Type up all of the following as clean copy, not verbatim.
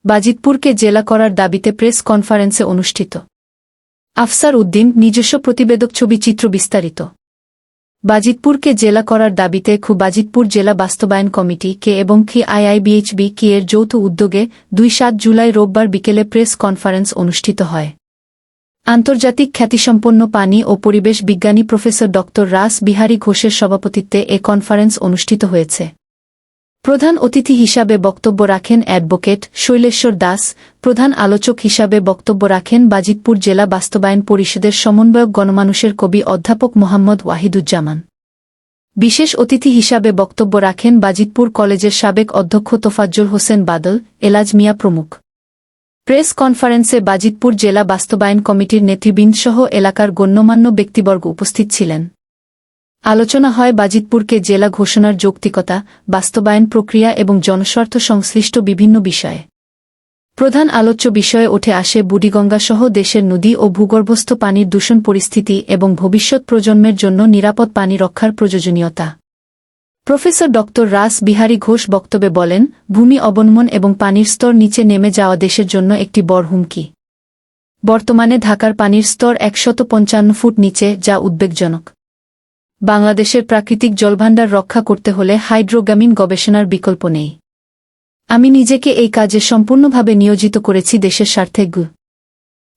বাজিতপুরকে জেলা করার দাবিতে প্রেস কনফারেন্সে অনুষ্ঠিত। আফসার উদ্দিন নিজস্ব প্রতিবেদক ছবি চিত্র বিস্তারিত। বাজিতপুরকে জেলা করার দাবিতে বাজিতপুর জেলা বাস্তবায়ন কমিটি কে এবং আইআইবিএইচবি এর যৌথ উদ্যোগে ২-৭ জুলাই রোববার বিকেলে প্রেস কনফারেন্স অনুষ্ঠিত হয়। আন্তর্জাতিক খ্যাতিসম্পন্ন পানি ও পরিবেশ বিজ্ঞানী প্রফেসর ড রাস বিহারী ঘোষের সভাপতিত্বে এ কনফারেন্স অনুষ্ঠিত হয়েছে। প্রধান অতিথি হিসাবে বক্তব্য রাখেন অ্যাডভোকেট শৈলেশ্বর দাস। প্রধান আলোচক হিসাবে বক্তব্য রাখেন বাজিতপুর জেলা বাস্তবায়ন পরিষদের সমন্বয়ক গণমানুষের কবি অধ্যাপক মোহাম্মদ ওয়াহিদুজ্জামান। বিশেষ অতিথি হিসাবে বক্তব্য রাখেন বাজিতপুর কলেজের সাবেক অধ্যক্ষ তোফাজ্জল হোসেন বাদল, এলাজ মিয়া প্রমুখ। প্রেস কনফারেন্সে বাজিতপুর জেলা বাস্তবায়ন কমিটির নেতৃবৃন্দসহ এলাকার গণ্যমান্য ব্যক্তিবর্গ উপস্থিত ছিলেন। আলোচনা হয় বাজিতপুরকে জেলা ঘোষণার যৌক্তিকতা, বাস্তবায়ন প্রক্রিয়া এবং জনস্বার্থ সংশ্লিষ্ট বিভিন্ন বিষয়ে। প্রধান আলোচ্য বিষয়ে উঠে আসে বুড়িগঙ্গা সহ দেশের নদী ও ভূগর্ভস্থ পানির দূষণ পরিস্থিতি এবং ভবিষ্যৎ প্রজন্মের জন্য নিরাপদ পানি রক্ষার প্রয়োজনীয়তা। প্রফেসর ড রাস বিহারী ঘোষ বক্তব্যে বলেন, ভূমি অবনমন এবং পানির স্তর নিচে নেমে যাওয়া দেশের জন্য একটি বড় হুমকি। বর্তমানে ঢাকার পানির স্তর ১৫৫ ফুট নিচে, যা উদ্বেগজনক। বাংলাদেশের প্রাকৃতিক জলভাণ্ডার রক্ষা করতে হলে হাইড্রোগ্যামিন গবেষণার বিকল্প নেই। আমি নিজেকে এই কাজে সম্পূর্ণভাবে নিয়োজিত করেছি দেশের স্বার্থে।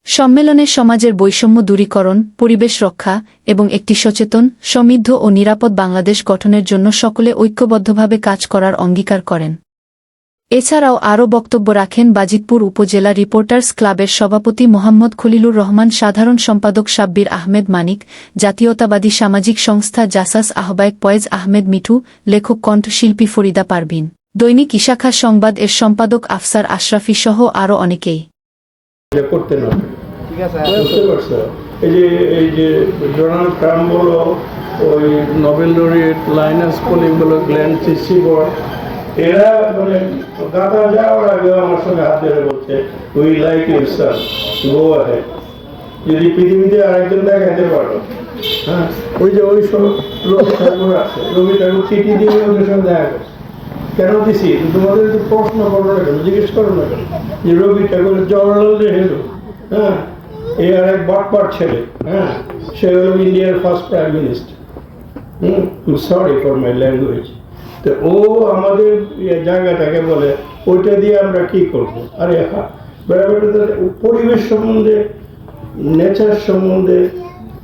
সম্মেলনে সমাজের বৈষম্য দূরীকরণ, পরিবেশ রক্ষা এবং একটি সচেতন, সমৃদ্ধ ও নিরাপদ বাংলাদেশ গঠনের জন্য সকলে ঐক্যবদ্ধভাবে কাজ করার অঙ্গীকার করেন। এছাড়াও আরও বক্তব্য রাখেন বাজিতপুর উপজেলা রিপোর্টার্স ক্লাবের সভাপতি মোহাম্মদ খলিলুর রহমান, সাধারণ সম্পাদক সাব্বির আহমেদ মানিক, জাতীয়তাবাদী সামাজিক সংস্থা জাসাস আহ্বায়ক পয়েজ আহমেদ মিঠু, লেখক কণ্ঠশিল্পী ফরিদা পারভিন, দৈনিক ইশাখা সংবাদ এর সম্পাদক আফসার আশরাফি সহ আরও অনেকেই। এই যে ডোনাল্ড ট্রাম্প বলো, ওই নোবেল লরিয়েট লাইনাস পোলিং বলো, গ্ল্যান সিসিবর, এরা মানে গাদা যাওয়ার আগে আমার সঙ্গে হাত ধরে বলছে, we like you sir, go ahead. যদি পৃথিবীতে আরেকজন দেখাতে পারো, হ্যাঁ, ওই যে ওই সব রবি ঠাকুর আছে, রবি ঠাকুর চিঠি দিয়ে ওদের সঙ্গে দেখা করছে। কেন দিছি? তোমাদের তো প্রশ্ন করো না কেন, জিজ্ঞেস করো না কেন যে রবি ঠাকুর জওয়াহরলাল নেহেরু, হ্যাঁ, এই আর এক বাটপার ছেলে, হ্যাঁ, সে হল ইন্ডিয়ার first prime minister. Sorry for my language. তো ও আমাদের জায়গাটাকে বলে, ওইটা দিয়ে আমরা কি করবো? আরে হ্যাঁ, পরিবেশ সম্বন্ধে, নেচার সম্বন্ধে,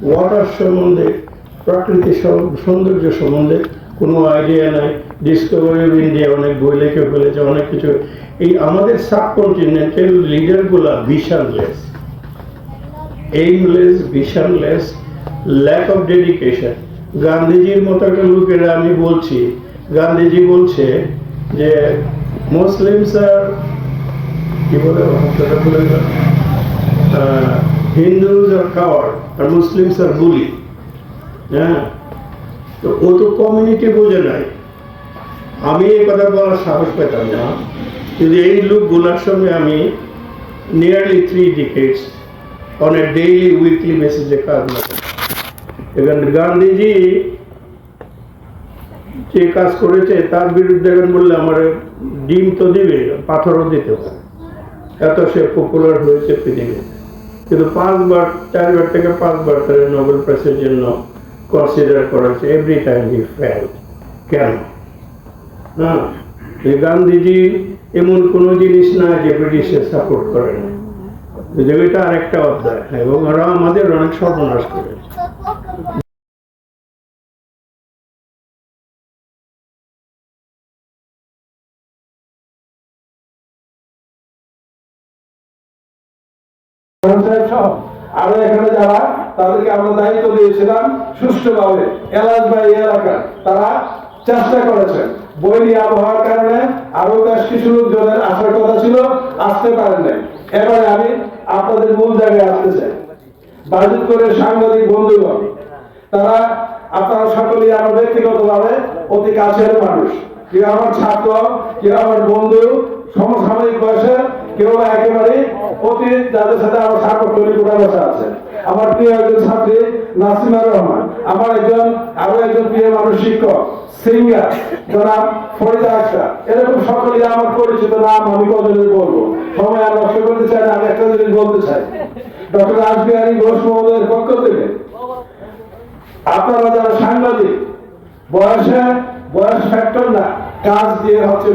ওয়াটার সম্বন্ধে, প্রাকৃতিক সৌন্দর্য সম্বন্ধে কোনো আইডিয়া নাই। ডিসকভারি অফ ইন্ডিয়া অনেক বই লিখে ফেলেছে, অনেক কিছু। এই আমাদের সাবকন্টিনেন্টাল লিডারগুলা visionless, aimless, visionless, lack of dedication. গান্ধীজির মতো একটা লোকেরা, আমি বলছি, গান্ধীজি বলছে যে মুসলিমস আর কি বলে, হিন্দুজ আর কাওয়ার্ড আর মুসলিমস আর বুলি। হ্যাঁ, তো ও তো কমিউনিটি বোঝে নাই। আমি এই কথা বলার সাহস পেতাম না, কিন্তু এই লোকগুলোর সঙ্গে আমি nearly 3 decades on a daily weekly বেসিসে কাজ করি। এখানে গান্ধীজি যে কাজ করেছে তার বিরুদ্ধে বললে আমার ডিম তো দিবে, পাথরও দিতে পারে, এত সে পপুলার হয়েছে পৃথিবীতে। কিন্তু 4বার থেকে 5বার তারা নোবেল প্রাইজের জন্য কনসিডার করেছে, এভরি টাইম হি ফেল। কেন? না, গান্ধীজি এমন কোনো জিনিস না যে ব্রিটিশের সাপোর্ট করে না, এটা আরেকটা অধ্যায়, এবং ওরা আমাদের অনেক সর্বনাশ করেছে। আরো এখানে যারা, তাদেরকে আমরা দায়িত্ব দিয়েছিলাম সুষ্ঠুভাবে। এলাজ বা এই এলাকা তারা চেষ্টা করেছেন। বৈরী আবহাওয়ার কারণে আরো বেশ কিছু লোকজনের আসার কথা ছিল, আসতে পারেন নাই। এবারে আমি আপনাদের মূল জায়গায় আসতে চাই। বাজিতপুরের সাংবাদিক বন্ধুগণ, তারা, আপনারা সকলেই আমার ব্যক্তিগতভাবে অতি কাছের মানুষ। কেউ আমার ছাত্র, কেউ আমার বন্ধু, সমসাময়িক বয়সের, কেউ একেবারে অতি, যাদের সাথে আমার সার্বক্ষণিক উঠাবসা আছে। আমার প্রিয় একজন ছাত্রী নাসিমা রহমান, আমার আরো একজন প্রিয় মানুষ শিক্ষক সিঙ্গার জনাব ফরিদা আক্তার, এরকম সকলেই আমার পরিচিত নাম। আমি কজনের বলবো, সময় আর নষ্ট করতে চাই না। আমি একটা জিনিস বলতে চাই, ডক্টর রাসবিহারী ঘোষ মহোদয়ের পক্ষ থেকে আপনারা যারা সাংবাদিক, বয়স ফ্যাক্টর না, কাজ দিয়ে হচ্ছে